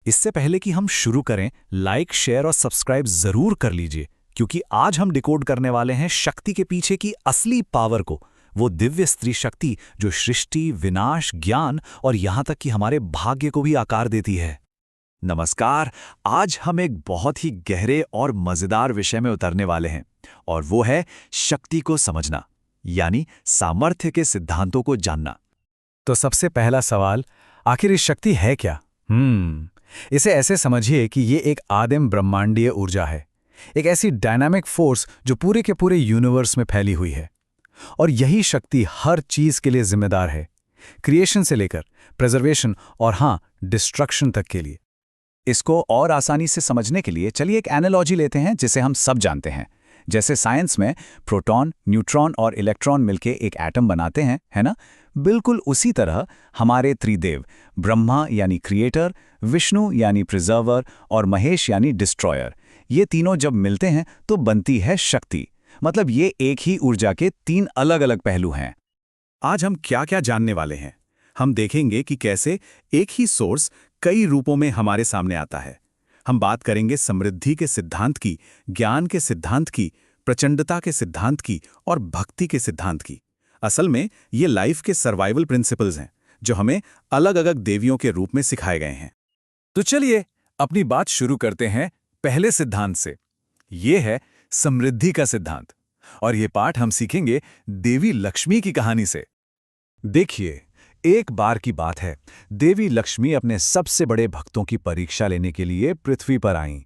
इससे पहले कि हम शुरू करें, लाइक, शेयर और सब्सक्राइब जरूर कर लीजिए, क्योंकि आज हम डिकोड करने वाले हैं शक्ति के पीछे की असली पावर को, वो दिव्य स्त्री शक्ति जो सृष्टि, विनाश, ज्ञान और यहां तक कि हमारे भाग्य को भी आकार देती है। नमस्कार। आज हम एक बहुत ही गहरे और मजेदार विषय में उतरने वाले हैं, और वो है शक्ति को समझना, यानी सामर्थ्य के सिद्धांतों को जानना। तो सबसे पहला सवाल, आखिर इस शक्ति है क्या? इसे ऐसे समझिए कि ये एक आदिम ब्रह्मांडीय ऊर्जा है, एक ऐसी डायनामिक फोर्स जो पूरे के पूरे यूनिवर्स में फैली हुई है। और यही शक्ति हर चीज के लिए जिम्मेदार है, क्रिएशन से लेकर प्रिजर्वेशन और हाँ, डिस्ट्रक्शन तक के लिए। इसको और आसानी से समझने के लिए चलिए एक एनालॉजी लेते हैं जिसे हम सब जानते हैं। जैसे साइंस में प्रोटॉन, न्यूट्रॉन और इलेक्ट्रॉन मिलके एक एटम बनाते हैं, है ना? बिल्कुल उसी तरह हमारे त्रिदेव, ब्रह्मा यानी क्रिएटर, विष्णु यानी प्रिजर्वर और महेश यानी डिस्ट्रॉयर, ये तीनों जब मिलते हैं तो बनती है शक्ति। मतलब ये एक ही ऊर्जा के तीन अलग अलग पहलू हैं। आज हम क्या क्या जानने वाले हैं? हम देखेंगे कि कैसे एक ही सोर्स कई रूपों में हमारे सामने आता है। हम बात करेंगे समृद्धि के सिद्धांत की, ज्ञान के सिद्धांत की, प्रचंडता के सिद्धांत की और भक्ति के सिद्धांत की। असल में ये लाइफ के सर्वाइवल प्रिंसिपल्स हैं जो हमें अलग अलग देवियों के रूप में सिखाए गए हैं। तो चलिए अपनी बात शुरू करते हैं पहले सिद्धांत से। ये है समृद्धि का सिद्धांत, और ये पाठ हम सीखेंगे देवी लक्ष्मी की कहानी से। देखिए, एक बार की बात है, देवी लक्ष्मी अपने सबसे बड़े भक्तों की परीक्षा लेने के लिए पृथ्वी पर आईं।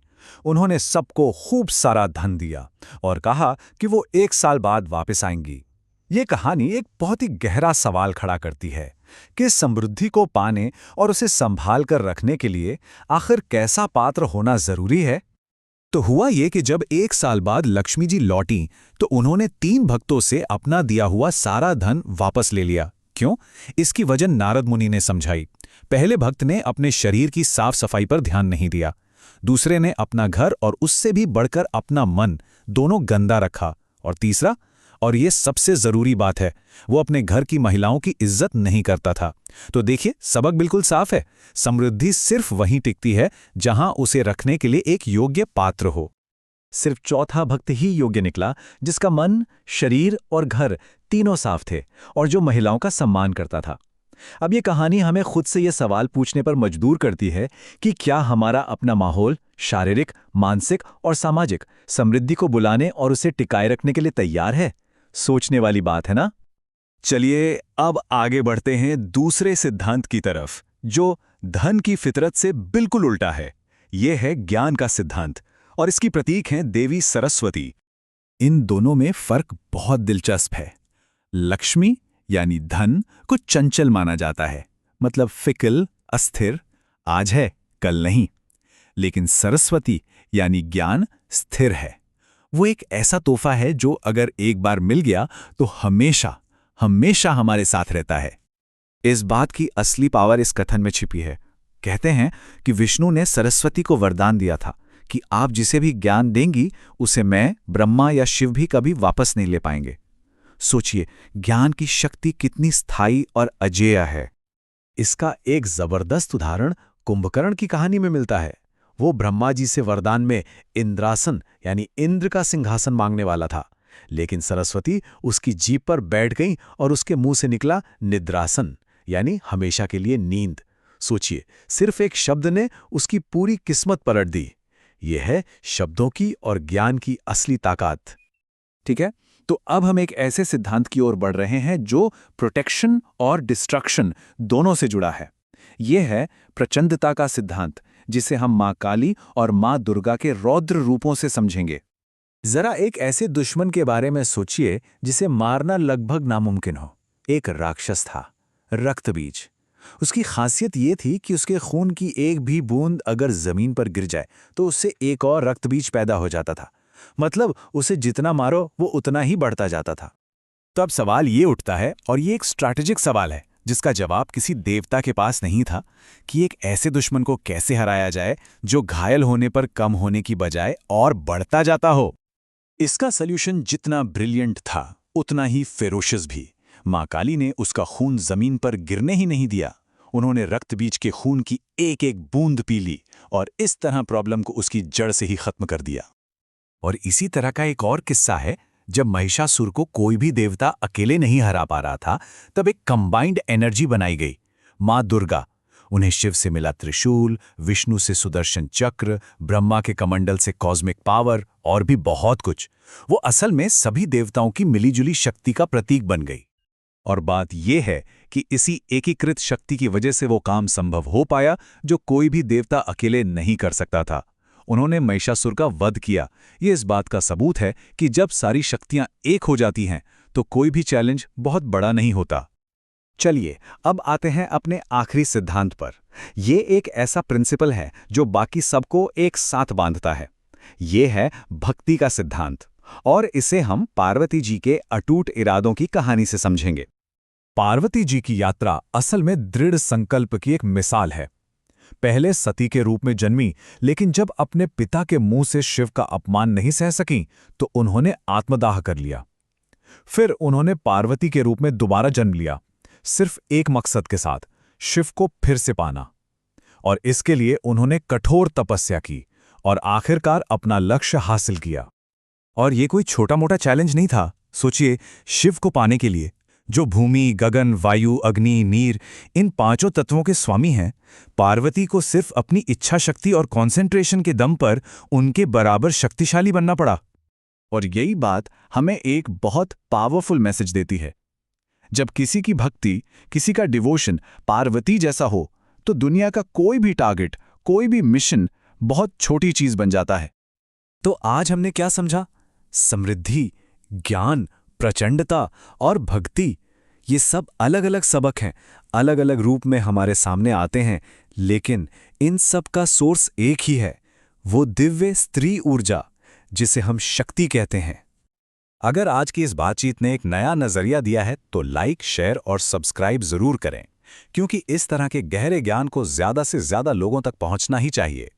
उन्होंने सबको खूब सारा धन दिया और कहा कि वो 1 साल बाद वापस आएंगी। ये कहानी एक बहुत ही गहरा सवाल खड़ा करती है कि समृद्धि को पाने और उसे संभाल कर रखने के लिए आखिर कैसा पात्र होना जरूरी है। तो हुआ ये कि जब 1 साल बाद लक्ष्मी जी लौटी तो उन्होंने 3 भक्तों से अपना दिया हुआ सारा धन वापस ले लिया। क्यों? इसकी वजह नारद मुनि ने समझाई। पहले भक्त ने अपने शरीर की साफ सफाई पर ध्यान नहीं दिया, दूसरे ने अपना घर और उससे भी बढ़कर अपना मन दोनों गंदा रखा, और तीसरा, और ये सबसे जरूरी बात है, वो अपने घर की महिलाओं की इज्जत नहीं करता था। तो देखिए, सबक बिल्कुल साफ है। समृद्धि सिर्फ वहीं टिकती है जहां उसे रखने के लिए एक योग्य पात्र हो। सिर्फ चौथा भक्त ही योग्य निकला जिसका मन, शरीर और घर तीनों साफ थे और जो महिलाओं का सम्मान करता था। अब ये कहानी हमें खुद से ये सवाल पूछने पर मजबूर करती है कि क्या हमारा अपना माहौल शारीरिक, मानसिक और सामाजिक समृद्धि को बुलाने और उसे टिकाए रखने के लिए तैयार है? सोचने वाली बात है ना? चलिए अब आगे बढ़ते हैं दूसरे सिद्धांत की तरफ, जो धन की फितरत से बिल्कुल उल्टा है। यह है ज्ञान का सिद्धांत, और इसकी प्रतीक हैं देवी सरस्वती। इन दोनों में फर्क बहुत दिलचस्प है। लक्ष्मी यानी धन को चंचल माना जाता है, मतलब फिकल, अस्थिर, आज है कल नहीं। लेकिन सरस्वती यानी ज्ञान स्थिर है। वो एक ऐसा तोहफा है जो अगर एक बार मिल गया तो हमेशा हमेशा हमारे साथ रहता है। इस बात की असली पावर इस कथन में छिपी है। कहते हैं कि विष्णु ने सरस्वती को वरदान दिया था कि आप जिसे भी ज्ञान देंगी उसे मैं, ब्रह्मा या शिव भी कभी वापस नहीं ले पाएंगे। सोचिए, ज्ञान की शक्ति कितनी स्थायी और अजेय है। इसका एक जबरदस्त उदाहरण कुंभकर्ण की कहानी में मिलता है। वो ब्रह्मा जी से वरदान में इंद्रासन यानी इंद्र का सिंहासन मांगने वाला था, लेकिन सरस्वती उसकी जीभ पर बैठ गईं और उसके मुंह से निकला निद्रासन यानी हमेशा के लिए नींद। सोचिए, सिर्फ एक शब्द ने उसकी पूरी किस्मत पलट दी। यह है शब्दों की और ज्ञान की असली ताकत। ठीक है, तो अब हम एक ऐसे सिद्धांत की ओर बढ़ रहे हैं जो प्रोटेक्शन और डिस्ट्रक्शन दोनों से जुड़ा है। यह है प्रचंडता का सिद्धांत, जिसे हम मां काली और मां दुर्गा के रौद्र रूपों से समझेंगे। जरा एक ऐसे दुश्मन के बारे में सोचिए जिसे मारना लगभग नामुमकिन हो। एक राक्षस था, रक्तबीज। उसकी खासियत ये थी कि उसके खून की एक भी बूंद अगर जमीन पर गिर जाए तो उससे एक और रक्तबीज पैदा हो जाता था। मतलब उसे जितना मारो वो उतना ही बढ़ता जाता था। तो अब सवाल ये उठता है, और ये एक स्ट्रैटेजिक सवाल है जिसका जवाब किसी देवता के पास नहीं था, कि एक ऐसे दुश्मन को कैसे हराया जाए जो घायल होने पर कम होने की बजाय और बढ़ता जाता हो। इसका सल्यूशन जितना ब्रिलियंट था उतना ही फेरोशियस भी। मां काली ने उसका खून जमीन पर गिरने ही नहीं दिया। उन्होंने रक्तबीज के खून की एक एक बूंद पी ली और इस तरह प्रॉब्लम को उसकी जड़ से ही खत्म कर दिया। और इसी तरह का एक और किस्सा है, जब महिषासुर को कोई भी देवता अकेले नहीं हरा पा रहा था, तब एक कंबाइंड एनर्जी बनाई गई, मां दुर्गा। उन्हें शिव से मिला त्रिशूल, विष्णु से सुदर्शन चक्र, ब्रह्मा के कमंडल से कॉस्मिक पावर और भी बहुत कुछ। वो असल में सभी देवताओं की मिलीजुली शक्ति का प्रतीक बन गई। और बात यह है कि इसी एकीकृत शक्ति की वजह से वो काम संभव हो पाया जो कोई भी देवता अकेले नहीं कर सकता था। उन्होंने महिषासुर का वध किया। ये इस बात का सबूत है कि जब सारी शक्तियां एक हो जाती हैं तो कोई भी चैलेंज बहुत बड़ा नहीं होता। चलिए अब आते हैं अपने आखिरी सिद्धांत पर। ये एक ऐसा प्रिंसिपल है जो बाकी सबको एक साथ बांधता है। ये है भक्ति का सिद्धांत, और इसे हम पार्वती जी के अटूट इरादों की कहानी से समझेंगे। पार्वती जी की यात्रा असल में दृढ़ संकल्प की एक मिसाल है। पहले सती के रूप में जन्मी, लेकिन जब अपने पिता के मुंह से शिव का अपमान नहीं सह सकीं तो उन्होंने आत्मदाह कर लिया। फिर उन्होंने पार्वती के रूप में दोबारा जन्म लिया, सिर्फ एक मकसद के साथ, शिव को फिर से पाना। और इसके लिए उन्होंने कठोर तपस्या की और आखिरकार अपना लक्ष्य हासिल किया। और ये कोई छोटा मोटा चैलेंज नहीं था। सोचिए, शिव को पाने के लिए, जो भूमि, गगन, वायु, अग्नि, नीर, इन पांचों तत्वों के स्वामी हैं, पार्वती को सिर्फ अपनी इच्छा शक्ति और कंसंट्रेशन के दम पर उनके बराबर शक्तिशाली बनना पड़ा। और यही बात हमें एक बहुत पावरफुल मैसेज देती है। जब किसी की भक्ति, किसी का डिवोशन पार्वती जैसा हो, तो दुनिया का कोई भी टारगेट, कोई भी मिशन बहुत छोटी चीज बन जाता है। तो आज हमने क्या समझा? समृद्धि, ज्ञान, प्रचंडता और भक्ति, ये सब अलग अलग सबक हैं, अलग अलग रूप में हमारे सामने आते हैं, लेकिन इन सब का सोर्स एक ही है, वो दिव्य स्त्री ऊर्जा जिसे हम शक्ति कहते हैं। अगर आज की इस बातचीत ने एक नया नजरिया दिया है तो लाइक, शेयर और सब्सक्राइब जरूर करें, क्योंकि इस तरह के गहरे ज्ञान को ज्यादा से ज्यादा लोगों तक पहुंचना ही चाहिए।